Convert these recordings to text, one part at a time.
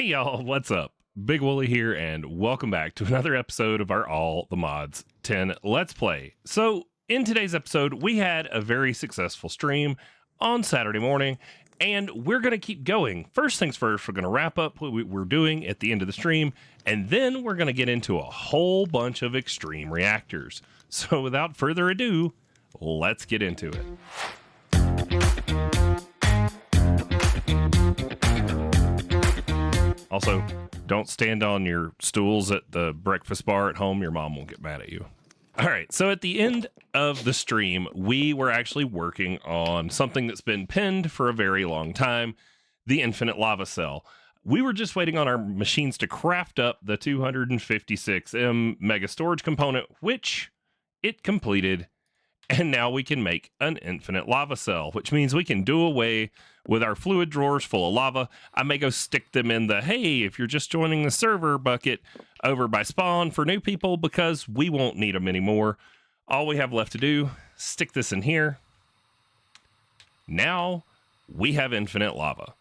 Hey y'all, what's up? Big Wooly here, and welcome back to another episode of our All the Mods 10 Let's Play. So, in today's episode, we had a very successful stream on Saturday morning, and we're going to keep going. First things first, we're going to wrap up what we're doing at the end of the stream, and then we're going to get into a whole bunch of extreme reactors. So, without further ado, let's get into it. Also, don't stand on your stools at the breakfast bar at home. Your mom won't get mad at you. All right, so at the end of the stream, we were actually working on something that's been pinned for a very long time, the infinite lava cell. We were just waiting on our machines to craft up the 256M mega storage component, which it completed, and now we can make an infinite lava cell, which means we can do away with our fluid drawers full of lava. I may go stick them in the, hey, if you're just joining the server bucket over by spawn for new people, because we won't need them anymore. All we have left to do, stick this in here. Now we have infinite lava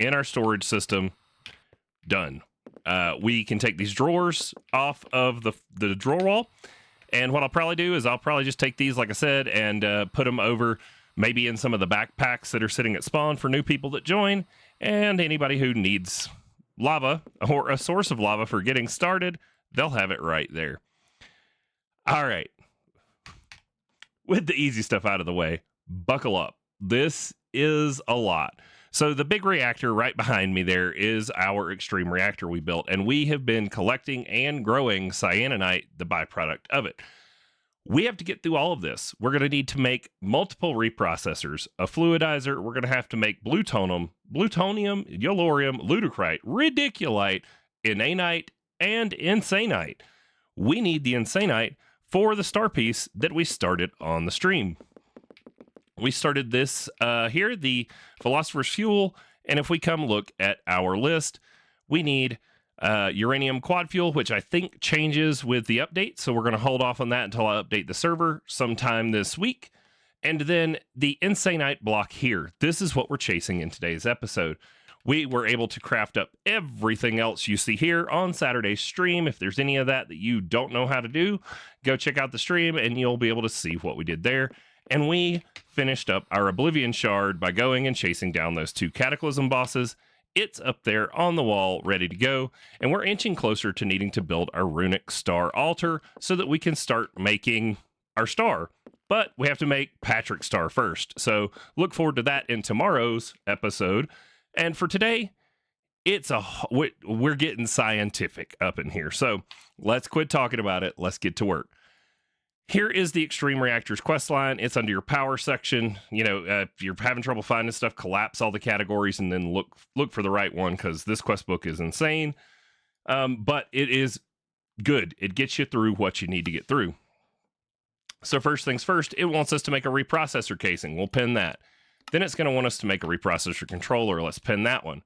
in our storage system. Done. We can take these drawers off of the drawer wall. And what I'll probably do is I'll probably just take these, like I said, and put them over maybe in some of the backpacks that are sitting at spawn for new people that join, and anybody who needs lava or a source of lava for getting started, they'll have it right there. All right. With the easy stuff out of the way, buckle up. This is a lot. So the big reactor right behind me there is our extreme reactor we built, and we have been collecting and growing cyanite, the byproduct of it. We have to get through all of this. We're going to need to make multiple reprocessors, a fluidizer. We're going to have to make plutonium, yellorium, ludicrite, ridiculite, inanite, and insanite. We need the insanite for the star piece that we started on the stream. We started this here, the Philosopher's Fuel, and if we come look at our list, we need uranium quad fuel, which I think changes with the update, so we're going to hold off on that until I update the server sometime this week. And then the insanite block here. This is what we're chasing in today's episode. We were able to craft up everything else you see here on Saturday's stream. If there's any of that you don't know how to do, go check out the stream and you'll be able to see what we did there. And we finished up our Oblivion Shard by going and chasing down those two Cataclysm bosses. It's up there on the wall, ready to go, and we're inching closer to needing to build our runic star altar so that we can start making our star. But we have to make Patrick's star first, so look forward to that in tomorrow's episode. And for today, we're getting scientific up in here, so let's quit talking about it. Let's get to work. Here is the Extreme Reactors quest line. It's under your power section. You know, if you're having trouble finding stuff, collapse all the categories and then look for the right one, because this quest book is insane. But it is good. It gets you through what you need to get through. So first things first, it wants us to make a reprocessor casing. We'll pin that. Then it's going to want us to make a reprocessor controller. Let's pin that one.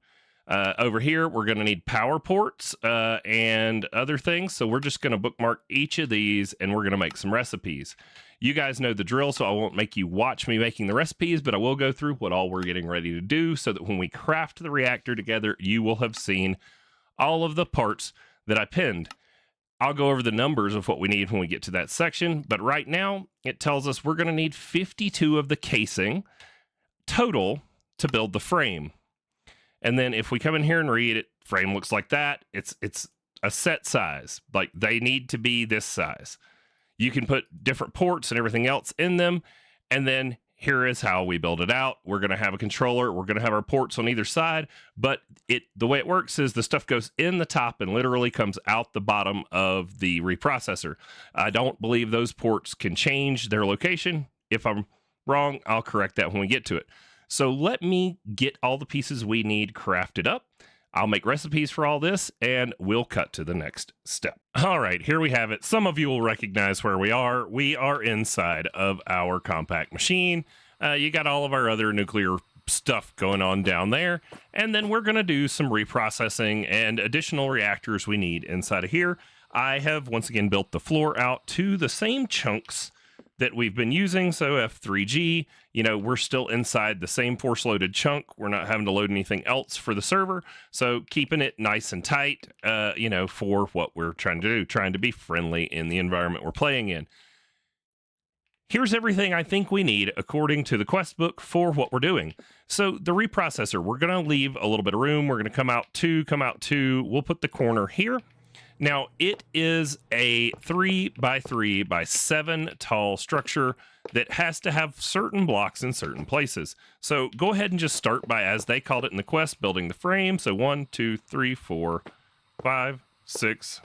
Over here, we're going to need power ports and other things. So we're just going to bookmark each of these and we're going to make some recipes. You guys know the drill, so I won't make you watch me making the recipes, but I will go through what all we're getting ready to do so that when we craft the reactor together, you will have seen all of the parts that I pinned. I'll go over the numbers of what we need when we get to that section, but right now it tells us we're going to need 52 of the casing total to build the frame. And then if we come in here and read it, frame looks like that. It's a set size. Like they need to be this size. You can put different ports and everything else in them. And then here is how we build it out. We're going to have a controller. We're going to have our ports on either side. But the way it works is the stuff goes in the top and literally comes out the bottom of the reprocessor. I don't believe those ports can change their location. If I'm wrong, I'll correct that when we get to it. So let me get all the pieces we need crafted up. I'll make recipes for all this, and we'll cut to the next step. All right, here we have it. Some of you will recognize where we are. We are inside of our compact machine. You got all of our other nuclear stuff going on down there. And then we're going to do some reprocessing and additional reactors we need inside of here. I have, once again, built the floor out to the same chunks that we've been using. So F3G, you know, we're still inside the same force loaded chunk. We're not having to load anything else for the server. So keeping it nice and tight, you know, for what we're trying to do, trying to be friendly in the environment we're playing in. Here's everything I think we need according to the quest book for what we're doing. So the reprocessor, we're going to leave a little bit of room. We're going to come out two. We'll put the corner here. Now it is a 3x3x7 tall structure that has to have certain blocks in certain places. So go ahead and just start by, as they called it in the quest, building the frame. So 1, 2, 3, 4, 5, 6,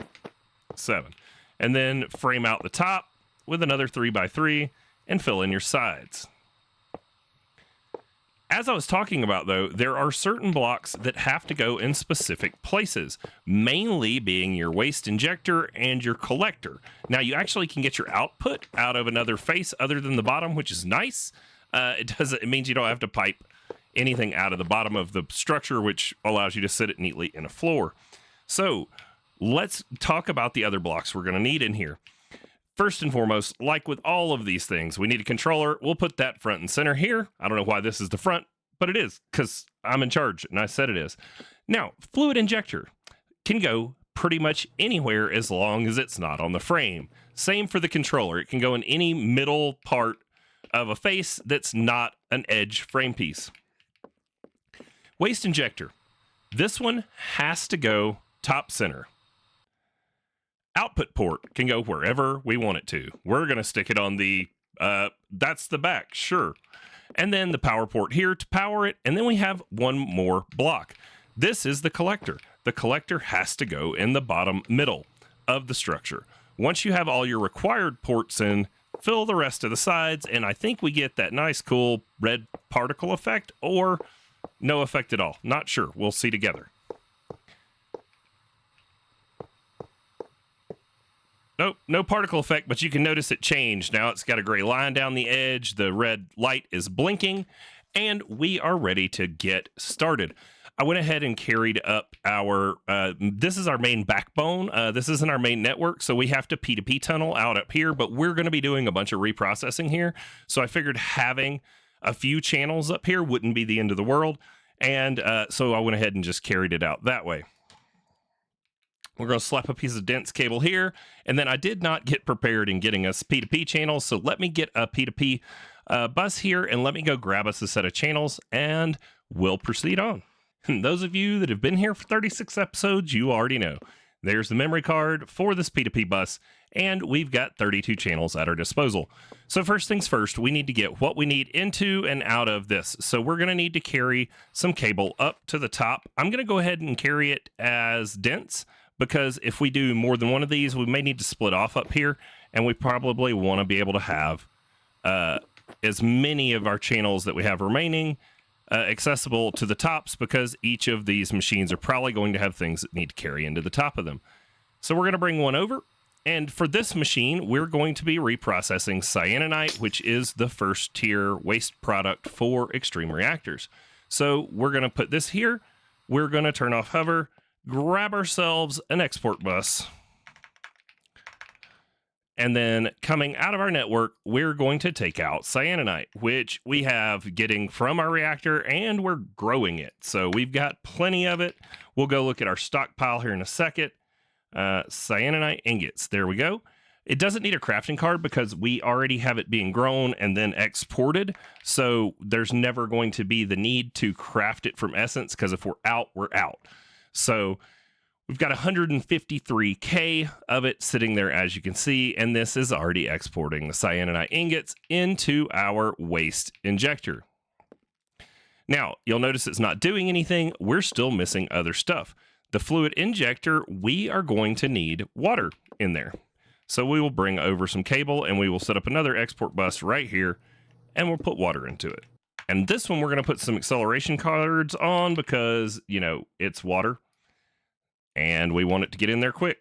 7. And then frame out the top with another 3x3 and fill in your sides. As I was talking about, though, there are certain blocks that have to go in specific places, mainly being your waste injector and your collector. Now, you actually can get your output out of another face other than the bottom, which is nice. It means you don't have to pipe anything out of the bottom of the structure, which allows you to sit it neatly in a floor. So let's talk about the other blocks we're going to need in here. First and foremost, like with all of these things, we need a controller. We'll put that front and center here. I don't know why this is the front, but it is because I'm in charge and I said it is. Now, fluid injector can go pretty much anywhere as long as it's not on the frame. Same for the controller. It can go in any middle part of a face that's not an edge frame piece. Waste injector. This one has to go top center. Output port can go wherever we want it to. We're going to stick it on the, that's the back, sure. And then the power port here to power it. And then we have one more block. This is the collector. The collector has to go in the bottom middle of the structure. Once you have all your required ports in, fill the rest of the sides. And I think we get that nice, cool red particle effect, or no effect at all. Not sure. We'll see together. Nope, no particle effect, but you can notice it changed. Now it's got a gray line down the edge. The red light is blinking, and we are ready to get started. I went ahead and carried up our, this is our main backbone. This isn't our main network, so we have to P2P tunnel out up here, but we're going to be doing a bunch of reprocessing here. So I figured having a few channels up here wouldn't be the end of the world. And so I went ahead and just carried it out that way. We're going to slap a piece of dense cable here, and then I did not get prepared in getting us P2P channels, so let me get a P2P bus here, and let me go grab us a set of channels, and we'll proceed on. And those of you that have been here for 36 episodes, you already know. There's the memory card for this P2P bus, and we've got 32 channels at our disposal. So first things first, we need to get what we need into and out of this. So we're going to need to carry some cable up to the top. I'm going to go ahead and carry it as dense, because if we do more than one of these, we may need to split off up here, and we probably want to be able to have as many of our channels that we have remaining accessible to the tops, because each of these machines are probably going to have things that need to carry into the top of them. So we're going to bring one over, and for this machine, we're going to be reprocessing Cyanite, which is the first tier waste product for extreme reactors. So we're going to put this here. We're going to turn off hover, grab ourselves an export bus, and then coming out of our network, we're going to take out Cyanite, which we have getting from our reactor, and we're growing it. So we've got plenty of it. We'll go look at our stockpile here in a second. Cyanite ingots, there we go. It doesn't need a crafting card because we already have it being grown and then exported. So there's never going to be the need to craft it from essence, because if we're out, we're out. So we've got 153K of it sitting there, as you can see, and this is already exporting the cyanide ingots into our waste injector. Now, you'll notice it's not doing anything. We're still missing other stuff. The fluid injector, we are going to need water in there. So we will bring over some cable, and we will set up another export bus right here, and we'll put water into it. And this one, we're going to put some acceleration cards on because, you know, it's water. And we want it to get in there quick.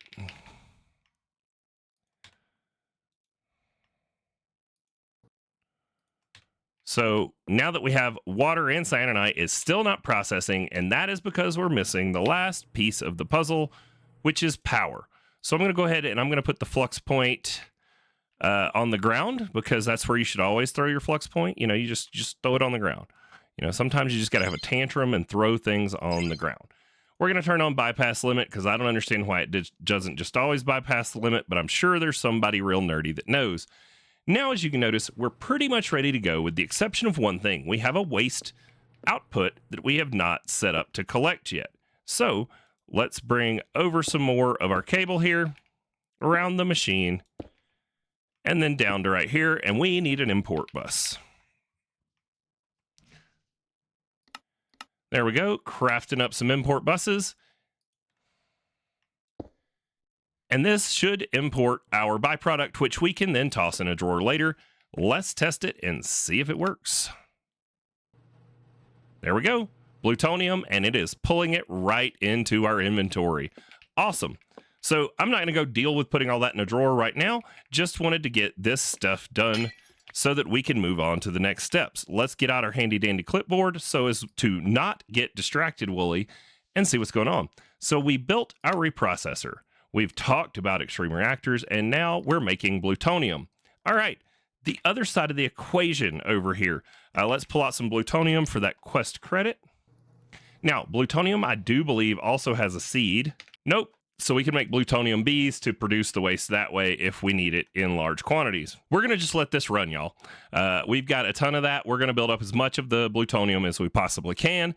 So now that we have water and cyanide, it's still not processing, and that is because we're missing the last piece of the puzzle, which is power. So I'm going to go ahead and I'm going to put the flux point on the ground, because that's where you should always throw your flux point. You know, you just throw it on the ground. You know, sometimes you just got to have a tantrum and throw things on the ground. We're going to turn on bypass limit because I don't understand why it doesn't just always bypass the limit, but I'm sure there's somebody real nerdy that knows. Now, as you can notice, we're pretty much ready to go with the exception of one thing. We have a waste output that we have not set up to collect yet. So let's bring over some more of our cable here around the machine and then down to right here, and we need an import bus. There we go, crafting up some import buses. And this should import our byproduct, which we can then toss in a drawer later. Let's test it and see if it works. There we go, plutonium, and it is pulling it right into our inventory. Awesome. So I'm not going to go deal with putting all that in a drawer right now. Just wanted to get this stuff done so that we can move on to the next steps. Let's get out our handy dandy clipboard so as to not get distracted, Wooly, and see what's going on. So we built our reprocessor. We've talked about extreme reactors, and now we're making plutonium. All right, the other side of the equation over here. Let's pull out some plutonium for that quest credit. Now, plutonium, I do believe, also has a seed. Nope. So we can make plutonium bees to produce the waste that way if we need it in large quantities. We're going to just let this run, y'all. We've got a ton of that. We're going to build up as much of the plutonium as we possibly can.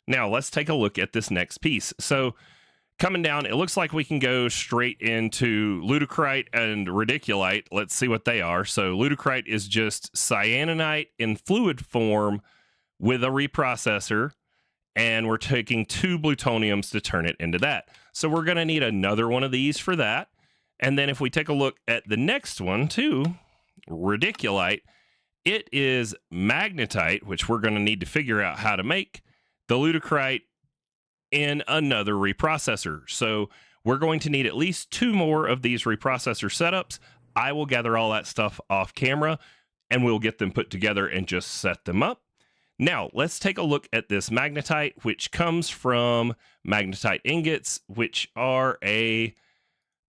Now, let's take a look at this next piece. So coming down, it looks like we can go straight into lutecrite and radiculite. Let's see what they are. So lutecrite is just cyanite in fluid form with a reprocessor, and we're taking 2 plutoniums to turn it into that. So we're going to need another one of these for that. And then if we take a look at the next one too, radiculite, it is magnetite, which we're going to need to figure out how to make the lutecrite in another reprocessor. So we're going to need at least 2 more of these reprocessor setups. I will gather all that stuff off camera and we'll get them put together and just set them up. Now, let's take a look at this magnetite, which comes from magnetite ingots, which are a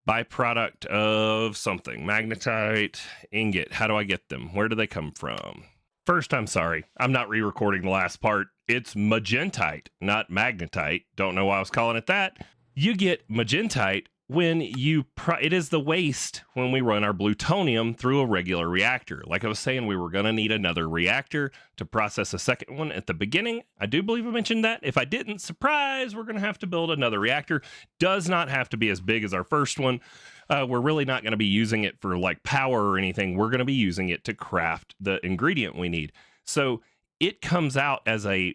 byproduct of something. Magnetite ingot. How do I get them? Where do they come from? First, I'm sorry. I'm not re-recording the last part. It's magentite, not magnetite. Don't know why I was calling it that. You get magentite when it is the waste when we run our plutonium through a regular reactor. Like I was saying, we were going to need another reactor to process a second one at the beginning. I do believe I mentioned that. If I didn't, surprise, we're going to have to build another reactor. Does not have to be as big as our first one. We're really not going to be using it for like power or anything. We're going to be using it to craft the ingredient we need. So it comes out as a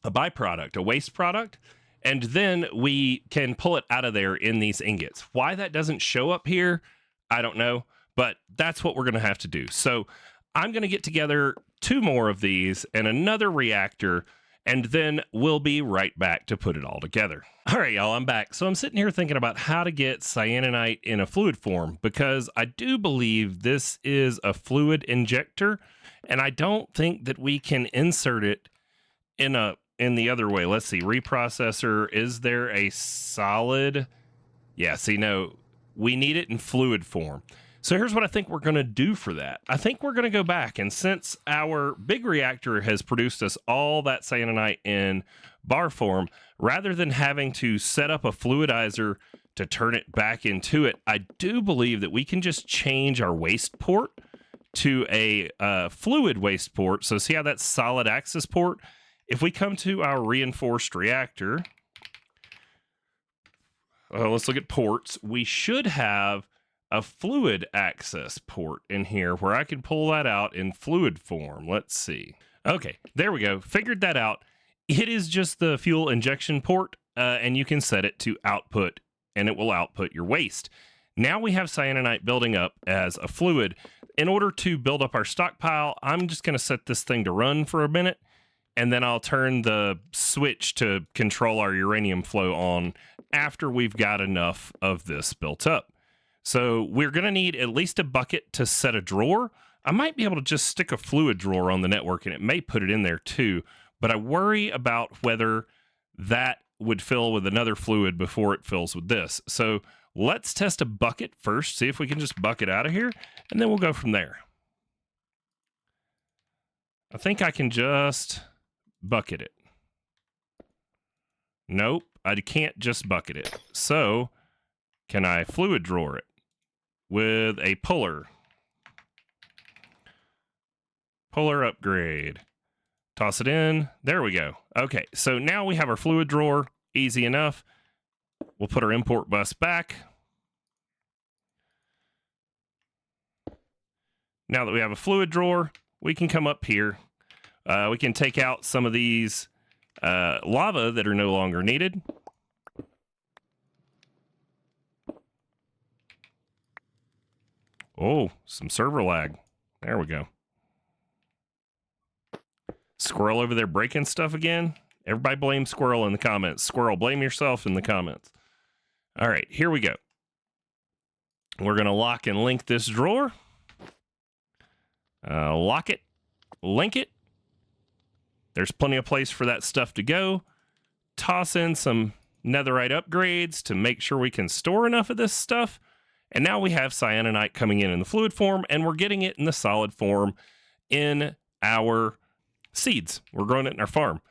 byproduct, a waste product. And then we can pull it out of there in these ingots. Why that doesn't show up here, I don't know, but that's what we're going to have to do. So I'm going to get together 2 more of these and another reactor, and then we'll be right back to put it all together. All right, y'all, I'm back. So I'm sitting here thinking about how to get cyanite in a fluid form, because I do believe this is a fluid injector, and I don't think that we can insert it in the other way. Let's see, reprocessor, is there a solid? Yeah, see, no, we need it in fluid form. So here's what I think we're going to do for that. I think we're going to go back, and since our big reactor has produced us all that cyanite in bar form, rather than having to set up a fluidizer to turn it back into it, I do believe that we can just change our waste port to a fluid waste port. So see how that's solid axis port? If we come to our reinforced reactor, let's look at ports. We should have a fluid access port in here where I can pull that out in fluid form. Let's see. Okay, there we go. Figured that out. It is just the fuel injection port, and you can set it to output, and it will output your waste. Now we have cyanite building up as a fluid. In order to build up our stockpile, I'm just going to set this thing to run for a minute, and then I'll turn the switch to control our uranium flow on after we've got enough of this built up. So we're going to need at least a bucket to set a drawer. I might be able to just stick a fluid drawer on the network, and it may put it in there too, but I worry about whether that would fill with another fluid before it fills with this. So Let's test a bucket first, see if we can just bucket out of here, and then we'll go from there. I think I can just bucket it. Nope, I can't just bucket it. So, can I fluid drawer it with a puller? Puller upgrade. Toss it in. There we go. Okay, so now we have our fluid drawer. Easy enough. We'll put our import bus back. Now that we have a fluid drawer, we can come up here. We can take out some of these lava that are no longer needed. Oh, some server lag. There we go. Squirrel over there breaking stuff again. Everybody blame Squirrel in the comments. Squirrel, blame yourself in the comments. All right, here we go. We're going to lock and link this drawer. Lock it, link it. There's plenty of place for that stuff to go. Toss in some netherite upgrades to make sure we can store enough of this stuff. And now we have cyanite coming in the fluid form, and we're getting it in the solid form in our seeds. We're growing it in our farm.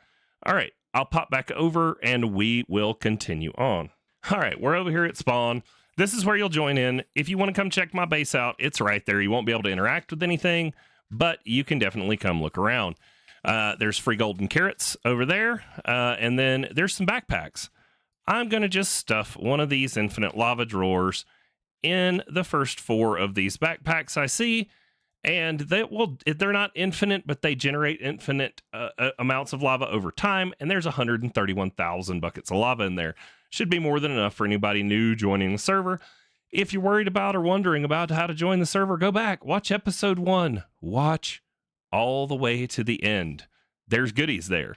All right, I'll pop back over and we will continue on. All right, we're over here at spawn. This is where you'll join in. If you want to come check my base out, it's right there. You won't be able to interact with anything, but you can definitely come look around. There's free golden carrots over there, and then there's some backpacks. I'm going to just stuff one of these infinite lava drawers in the first 4 of these backpacks I see, and they're not infinite, but they generate infinite amounts of lava over time, and there's 131,000 buckets of lava in there. Should be more than enough for anybody new joining the server. If you're worried about or wondering about how to join the server, go back, watch episode 1. Watch all the way to the end. There's goodies there.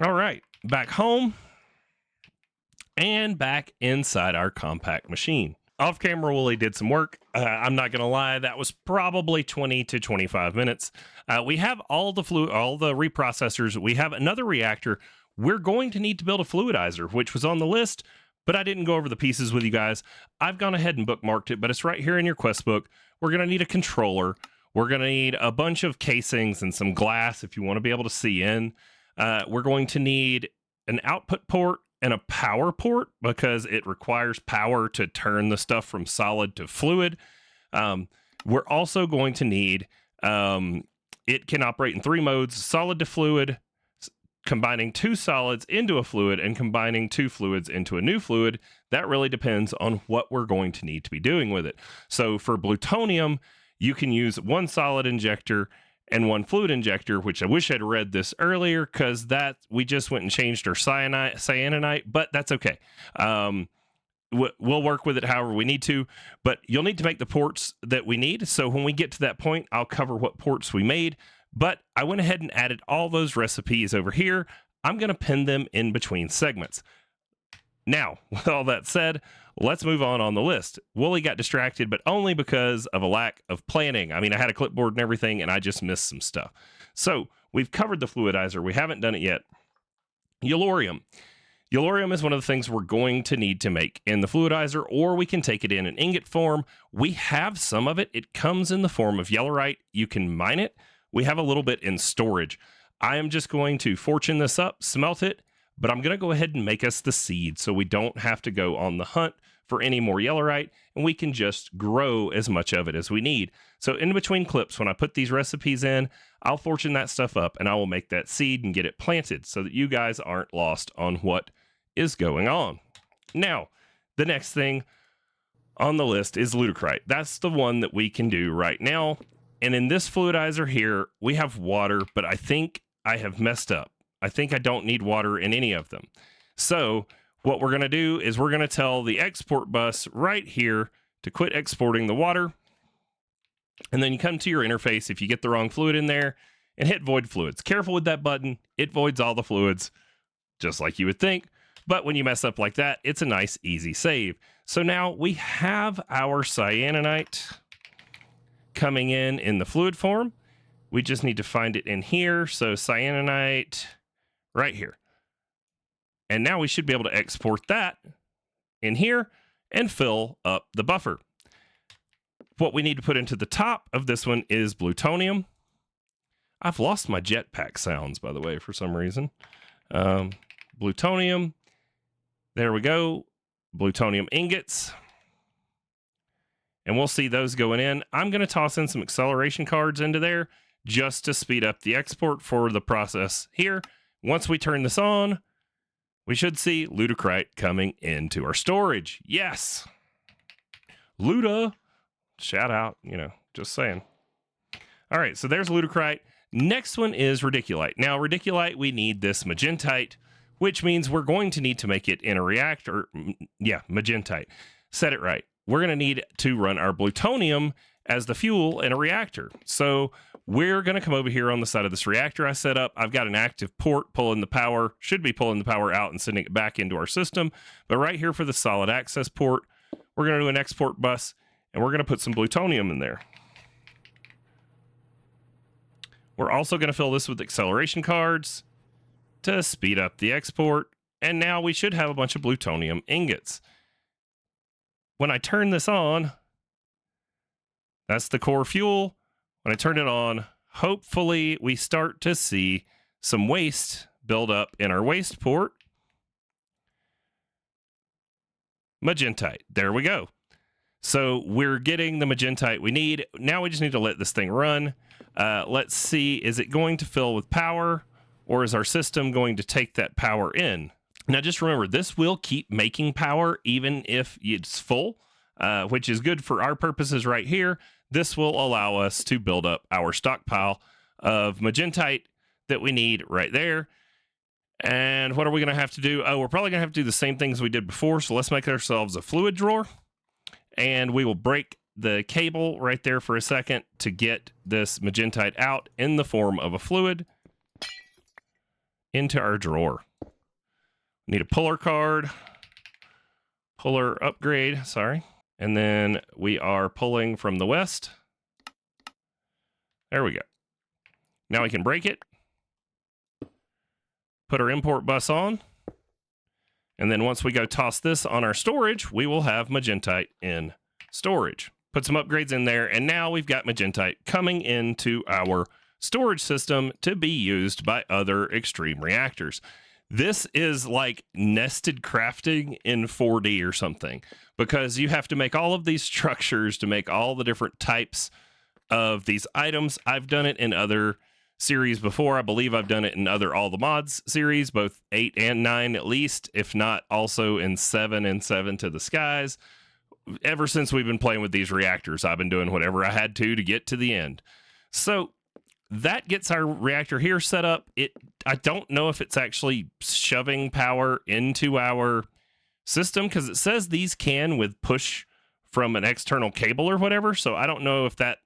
All right, back home and back inside our compact machine. Off camera, Wooly did some work. I'm not going to lie, that was probably 20 to 25 minutes. We have all the reprocessors. We have another reactor. We're going to need to build a fluidizer, which was on the list, but I didn't go over the pieces with you guys. I've gone ahead and bookmarked it, but it's right here in your quest book. We're going to need a controller. We're going to need a bunch of casings and some glass if you want to be able to see in. We're going to need an output port and a power port because it requires power to turn the stuff from solid to fluid. We're also going to need, it can operate in 3 modes, solid to fluid, combining 2 solids into a fluid, and combining 2 fluids into a new fluid. That really depends on what we're going to need to be doing with it. So for plutonium, you can use 1 solid injector and 1 fluid injector, which I wish I'd read this earlier because that we just went and changed our cyanite, but that's okay. We'll work with it however we need to, but you'll need to make the ports that we need. So when we get to that point, I'll cover what ports we made, but I went ahead and added all those recipes over here. I'm going to pin them in between segments. Now, with all that said, let's move on the list. Wooly got distracted, but only because of a lack of planning. I mean, I had a clipboard and everything, and I just missed some stuff. So we've covered the fluidizer. We haven't done it yet. Yellorium. Yellorium is one of the things we're going to need to make in the fluidizer, or we can take it in an ingot form. We have some of it. It comes in the form of yellorite. You can mine it. We have a little bit in storage. I am just going to fortune this up, smelt it, but I'm going to go ahead and make us the seed so we don't have to go on the hunt for any more yellorite, and we can just grow as much of it as we need. So in between clips, when I put these recipes in, I'll fortune that stuff up and I will make that seed and get it planted so that you guys aren't lost on what is going on. Now, the next thing on the list is lutecrite. That's the one that we can do right now. And in this fluidizer here, we have water, but I think I have messed up. I think I don't need water in any of them. So what we're going to do is we're going to tell the export bus right here to quit exporting the water. And then you come to your interface if you get the wrong fluid in there and hit void fluids. Careful with that button. It voids all the fluids, just like you would think. But when you mess up like that, it's a nice, easy save. So now we have our cyanite coming in the fluid form. We just need to find it in here. So cyanite right here. And now we should be able to export that in here. and fill up the buffer. What we need to put into the top of this one is plutonium. I've lost my jetpack sounds, by the way, for some reason. Plutonium. There we go. Plutonium ingots. And we'll see those going in. I'm going to toss in some acceleration cards into there just to speed up the export for the process here. Once we turn this on, we should see Ludocrite coming into our storage. Yes. Luda. Shout out, just saying. All right, so there's Ludocrite. Next one is Radiculite. Now, Radiculite, we need this magentite, which means we're going to need to make it in a reactor. Yeah, magentite. Said it right. We're going to need to run our plutonium as the fuel in a reactor. So we're going to come over here on the side of this reactor I set up. I've got an active port pulling the power, should be pulling the power out and sending it back into our system. But right here for the solid access port, we're going to do an export bus, and we're going to put some plutonium in there. We're also going to fill this with acceleration cards to speed up the export. And now we should have a bunch of plutonium ingots. When I turn this on, that's the core fuel. When I turn it on, hopefully we start to see some waste build up in our waste port. Magentite. There we go. So we're getting the magentite we need. Now we just need to let this thing run. Let's see, is it going to fill with power, or is our system going to take that power in? Now just remember, this will keep making power even if it's full, which is good for our purposes right here. This will allow us to build up our stockpile of magentite that we need right there. And what are we going to have to do? Oh, we're probably going to have to do the same things we did before. So let's make ourselves a fluid drawer. And we will break the cable right there for a second to get this magentite out in the form of a fluid into our drawer. Need a puller card, puller upgrade, sorry. And then we are pulling from the west. There we go. Now we can break it. Put our import bus on. And then once we go toss this on our storage, we will have magentite in storage. Put some upgrades in there, and now we've got magentite coming into our storage system to be used by other extreme reactors. This is like nested crafting in 4D or something, because you have to make all of these structures to make all the different types of these items. I've done it in other series before. I believe I've done it in other All the Mods series, both 8 and 9 at least, if not also in 7 and 7 to the Skies. Ever since we've been playing with these reactors, I've been doing whatever I had to get to the end. So that gets our reactor here set up. I don't know if it's actually shoving power into our system, because it says these can with push from an external cable or whatever. So I don't know if that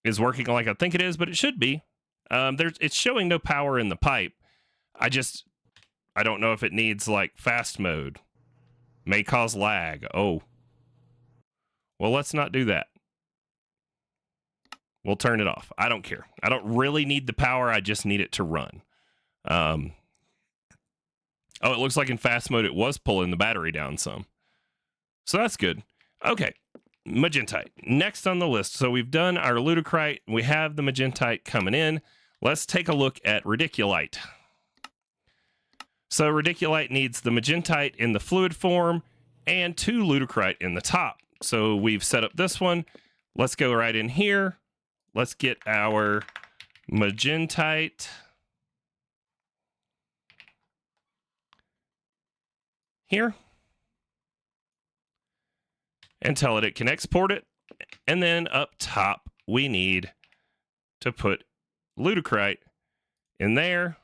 is working like I think it is, but it should be. It's showing no power in the pipe. I don't know if it needs like fast mode. May cause lag. Oh. Well, let's not do that. We'll turn it off. I don't care. I don't really need the power. I just need it to run. Oh, it looks like in fast mode it was pulling the battery down some. So that's good. Okay. Magentite. Next on the list. So we've done our Ludocrite. We have the magentite coming in. Let's take a look at Radiculite. So Radiculite needs the magentite in the fluid form and 2 Ludocrite in the top. So we've set up this one. Let's go right in here. Let's get our magentite here and tell it can export it. And then up top, we need to put Ludocrite in there.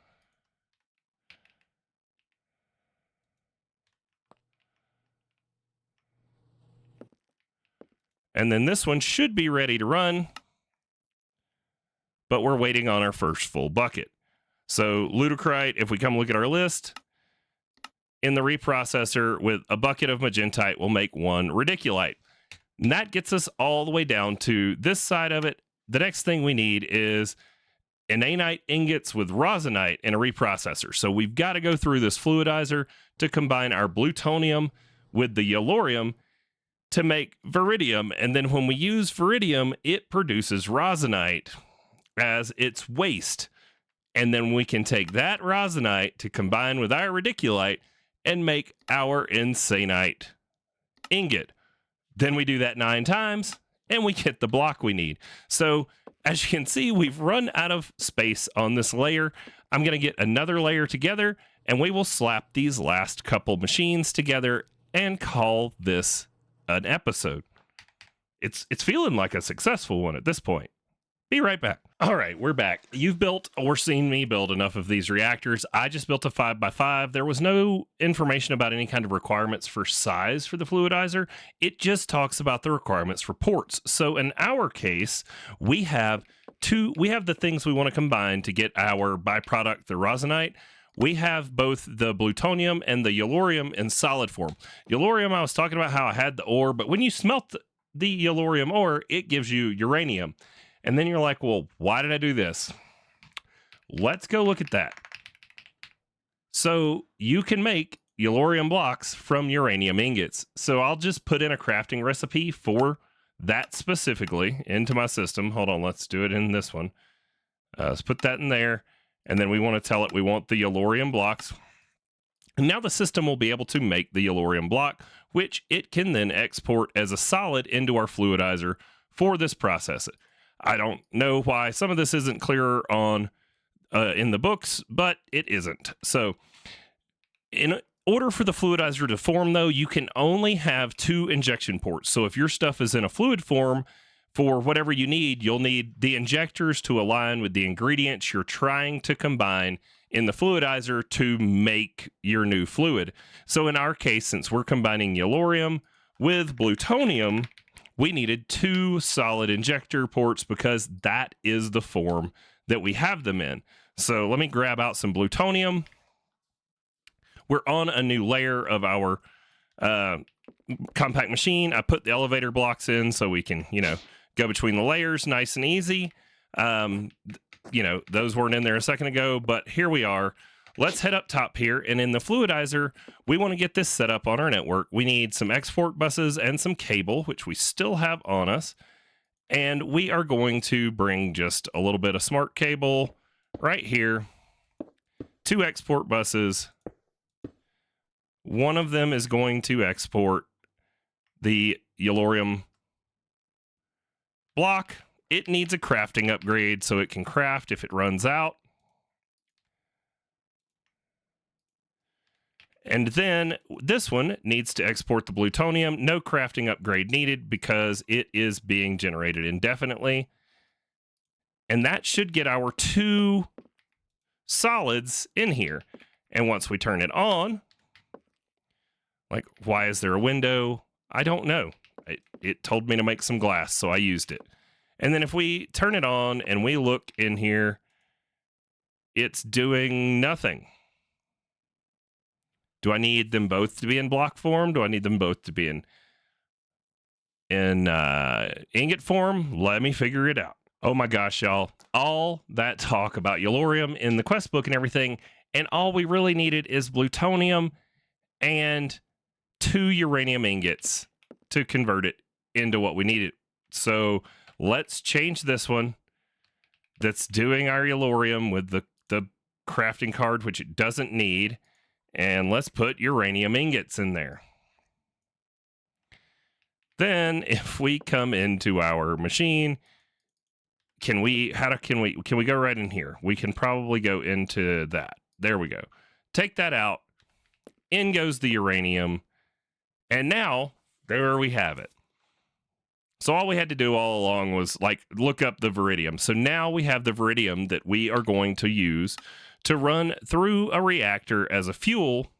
And then this one should be ready to run, but we're waiting on our first full bucket. So Ludocrite, if we come look at our list, in the reprocessor with a bucket of magentite, we'll make 1 Radiculite. And that gets us all the way down to this side of it. The next thing we need is Cyanite ingots with rosinite in a reprocessor. So we've got to go through this fluidizer to combine our plutonium with the yellorium to make viridium. And then when we use viridium, it produces rosinite as its waste. And then we can take that rosinite to combine with our radiculite and make our insanite ingot. Then we do that 9 times and we get the block we need. So as you can see, we've run out of space on this layer. I'm going to get another layer together and we will slap these last couple machines together and call this an episode. It's feeling like a successful one at this point. Be right back. All right, we're back. You've built or seen me build enough of these reactors. I just built a 5x5. There was no information about any kind of requirements for size for the fluidizer. It just talks about the requirements for ports. So in our case, we have the things we want to combine to get our byproduct, the rosinite. We have both the plutonium and the yellorium in solid form. Yellorium, I was talking about how I had the ore, but when you smelt the yellorium ore, it gives you uranium. And then you're like, well, why did I do this? Let's go look at that. So you can make yellorium blocks from uranium ingots. So I'll just put in a crafting recipe for that specifically into my system. Hold on, let's do it in this one. Let's put that in there. And then we want to tell it we want the yellorium blocks. And now the system will be able to make the yellorium block, which it can then export as a solid into our fluidizer for this process. I don't know why some of this isn't clearer on in the books, but it isn't. So in order for the fluidizer to form, though, you can only have 2 injection ports. So if your stuff is in a fluid form, for whatever you need, you'll need the injectors to align with the ingredients you're trying to combine in the fluidizer to make your new fluid. So in our case, since we're combining yellorium with plutonium, we needed 2 solid injector ports because that is the form that we have them in. So let me grab out some plutonium. We're on a new layer of our compact machine. I put the elevator blocks in so we can, go between the layers nice and easy. Those weren't in there a second ago, but here we are. Let's head up top here, and in the fluidizer, we want to get this set up on our network. We need some export buses and some cable, which we still have on us, and we are going to bring just a little bit of smart cable right here, 2 export buses. One of them is going to export the yellorium block. It needs a crafting upgrade so it can craft if it runs out. And then this one needs to export the plutonium. No crafting upgrade needed because it is being generated indefinitely. And that should get our 2 solids in here. And once we turn it on, like, why is there a window? I don't know. It told me to make some glass, so I used it. And then if we turn it on and we look in here, it's doing nothing. Do I need them both to be in block form? Do I need them both to be in ingot form? Let me figure it out. Oh my gosh, y'all. All that talk about yellorium in the quest book and everything, and all we really needed is plutonium and 2 uranium ingots to convert it into what we needed. So let's change this one that's doing our yellorium with the crafting card, which it doesn't need. And let's put uranium ingots in there. Then if we come into our machine, can we go right in here? We can probably go into that. There we go. Take that out. In goes the uranium. And now there we have it. So all we had to do all along was look up the viridium. So now we have the viridium that we are going to use to run through a reactor as a fuel.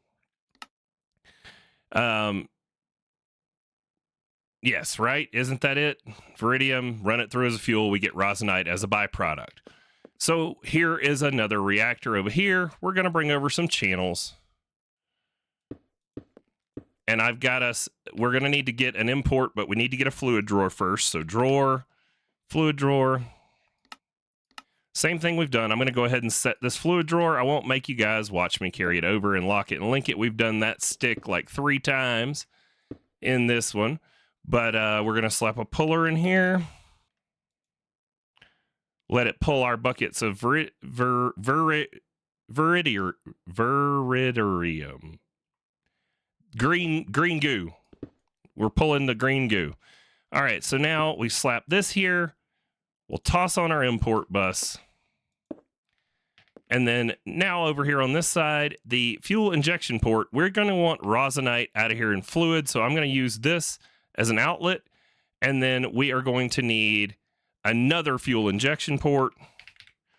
Yes, right? Isn't that it? Viridium, run it through as a fuel. We get rosinite as a byproduct. So here is another reactor over here. We're going to bring over some channels. And we're going to need to get an import, but we need to get a fluid drawer first. So drawer, fluid drawer. Same thing we've done. I'm going to go ahead and set this fluid drawer. I won't make you guys watch me carry it over and lock it and link it. We've done that stick like 3 times. in this one, but we're going to slap a puller in here. Let it pull our buckets of veridarium. Green goo. We're pulling the green goo. All right, so now we slap this here. We'll toss on our import bus. And then now over here on this side, the fuel injection port, we're going to want rosinite out of here in fluid. So I'm going to use this as an outlet. And then we are going to need another fuel injection port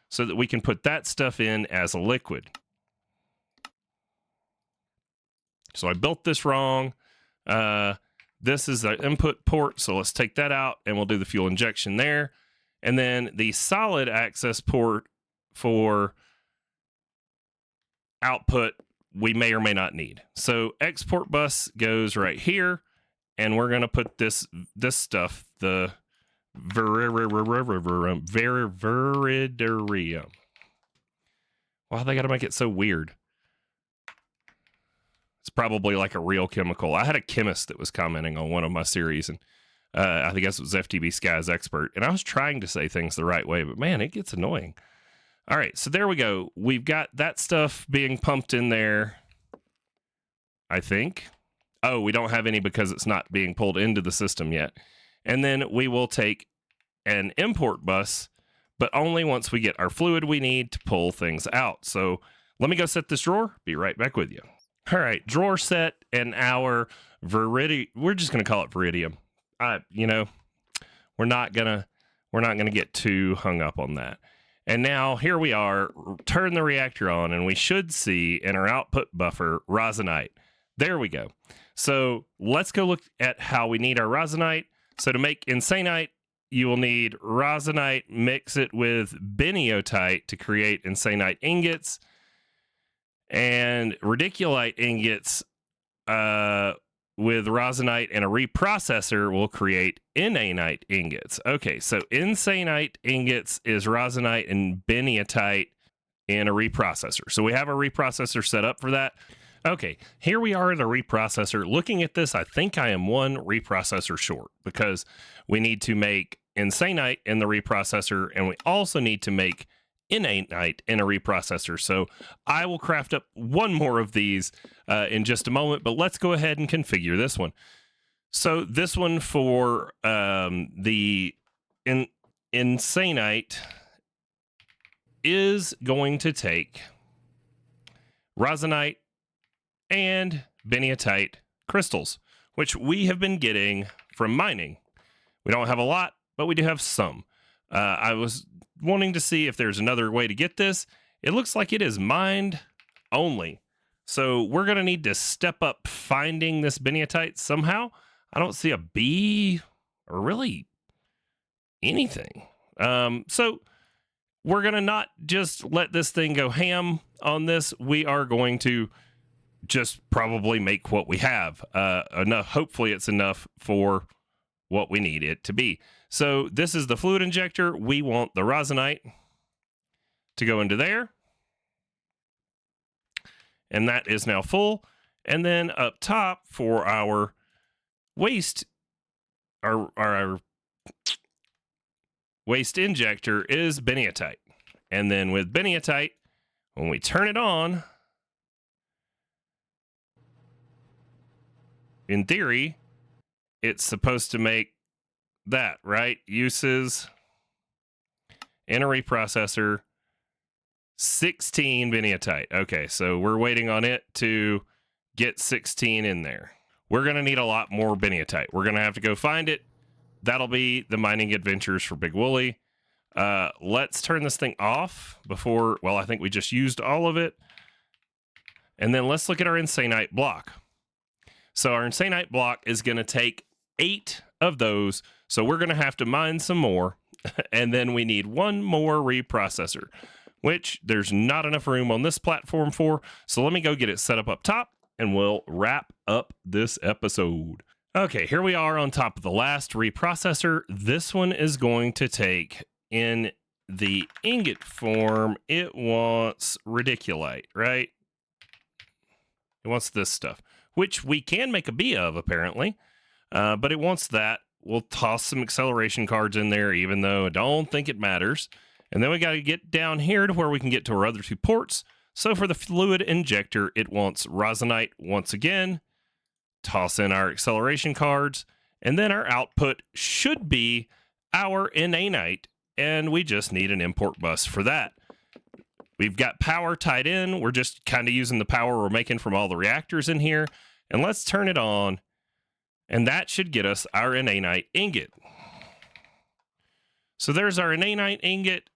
so that we can put that stuff in as a liquid. So I built this wrong. This is the input port. So let's take that out and we'll do the fuel injection there. And then the solid access port for output we may or may not need. So export bus goes right here, and we're going to put this stuff, the veridarium. Why they got to make it so weird? It's probably like a real chemical. I had a chemist that was commenting on one of my series, and I guess it was FTB Sky's Expert, and I was trying to say things the right way, but man, it gets annoying. All right, so there we go. We've got that stuff being pumped in there, I think. Oh, we don't have any because it's not being pulled into the system yet. And then we will take an import bus, but only once we get our fluid we need to pull things out. So let me go set this drawer. Be right back with you. All right, drawer set, and our we're just going to call it viridium. We're not gonna get too hung up on that. And now here we are, turn the reactor on, and we should see in our output buffer rosinite. There we go. So let's go look at how we need our rosinite. So to make insanite, you will need rosinite, mix it with biniotite to create insanite ingots, and radiculite ingots with rosinite and a reprocessor will create inanite ingots. Okay, so insanite ingots is rosinite and biniotite in a reprocessor. So we have a reprocessor set up for that. Okay, here we are at a reprocessor. Looking at this, I think I am one reprocessor short because we need to make insanite in the reprocessor, and we also need to make inanite in a reprocessor. So I will craft up one more of these in just a moment, but let's go ahead and configure this one. So this one for the insanite is going to take rosinite and biniotite crystals, which we have been getting from mining. We don't have a lot, but we do have some. I was wanting to see if there's another way to get this. It looks like it is mined only. So we're going to need to step up finding this biniotite somehow. I don't see a bee or really anything. So we're going to not just let this thing go ham on this. We are going to just probably make what we have enough. Hopefully it's enough for what we need it to be. So this is the fluid injector. We want the rosinite to go into there. And that is now full. And then up top for our waste, our waste injector is biniotite. And then with biniotite, when we turn it on, in theory, it's supposed to make that, right? Uses in a reprocessor, 16 biniotite. Okay, so we're waiting on it to get 16 in there. We're going to need a lot more biniotite. We're going to have to go find it. That'll be the mining adventures for Big Wooly. Let's turn this thing off before, well, I think we just used all of it. And then let's look at our insanite block. So our insanite block is going to take 8 of those. So we're going to have to mine some more. And then we need one more reprocessor, which there's not enough room on this platform for. So let me go get it set up top and we'll wrap up this episode. Okay, here we are on top of the last reprocessor. This one is going to take in the ingot form. It wants radiculite, right? It wants this stuff, which we can make a B of, apparently. But it wants that. We'll toss some acceleration cards in there, even though I don't think it matters. And then we got to get down here to where we can get to our other 2 ports. So for the fluid injector, it wants Rosinite once again. Toss in our acceleration cards. And then our output should be our Nanite. And we just need an import bus for that. We've got power tied in. We're just kind of using the power we're making from all the reactors in here. And let's turn it on. And that should get us our Nanite ingot. So there's our Nanite ingot.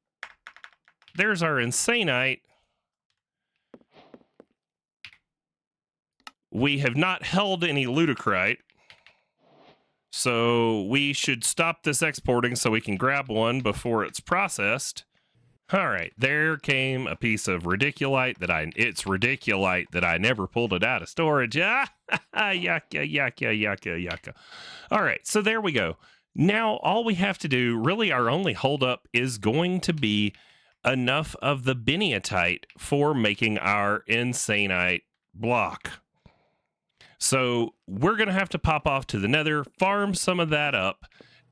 There's our Cyanite. We have not held any Ludicrite. So we should stop this exporting so we can grab one before it's processed. All right, there came a piece of ridiculite it's ridiculite that I never pulled it out of storage. Yucca, yucca. All right, so there we go. Now all we have to do, really our only holdup, is going to be enough of the biniatite for making our Cyanite block. So we're going to have to pop off to the nether, farm some of that up,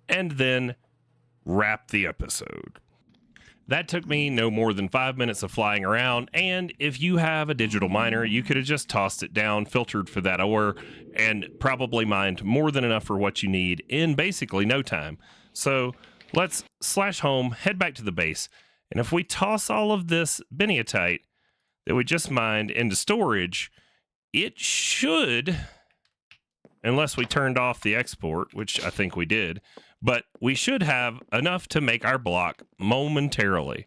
and then wrap the episode. That took me no more than 5 minutes of flying around, and if you have a digital miner, you could have just tossed it down, filtered for that ore, and probably mined more than enough for what you need in basically no time. So let's /home, head back to the base, and if we toss all of this biniatite that we just mined into storage, it should, unless we turned off the export, which I think we did, but we should have enough to make our block momentarily.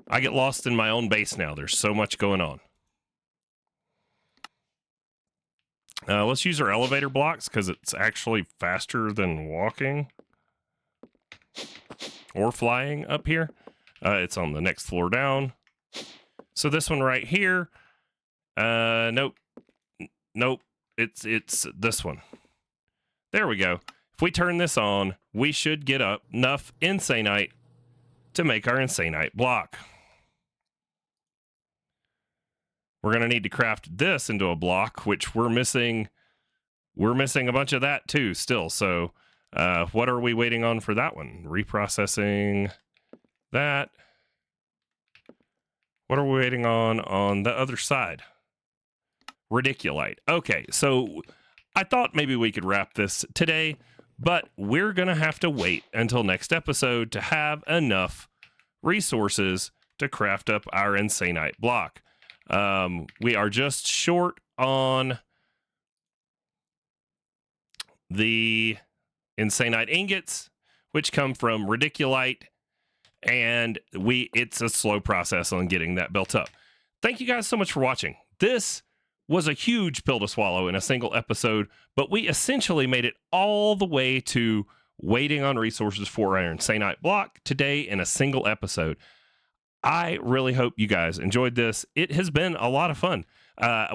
I get lost in my own base now. There's so much going on. Let's use our elevator blocks because it's actually faster than walking or flying up here. It's on the next floor down. So this one right here, nope. It's this one. There we go. If we turn this on, we should get up enough Cyanite to make our Cyanite block. We're going to need to craft this into a block, which we're missing. We're missing a bunch of that too still. So what are we waiting on for that one? Reprocessing that. What are we waiting on the other side? Ridiculite. Okay, so I thought maybe we could wrap this today, but we're going to have to wait until next episode to have enough resources to craft up our Cyanite block. We are just short on the Cyanite ingots, which come from ridiculite, and it's a slow process on getting that built up. Thank you guys so much for watching. This was a huge pill to swallow in a single episode, but we essentially made it all the way to waiting on resources for our Cyanite block today in a single episode. I really hope you guys enjoyed this. It has been a lot of fun.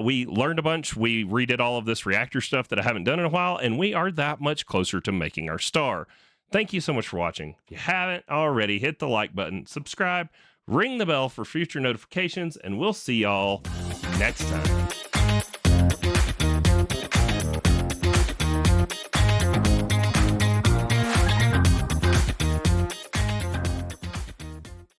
We learned a bunch. We redid all of this reactor stuff that I haven't done in a while, and we are that much closer to making our star. Thank you so much for watching. If you haven't already, hit the like button, subscribe, ring the bell for future notifications, and we'll see y'all next time.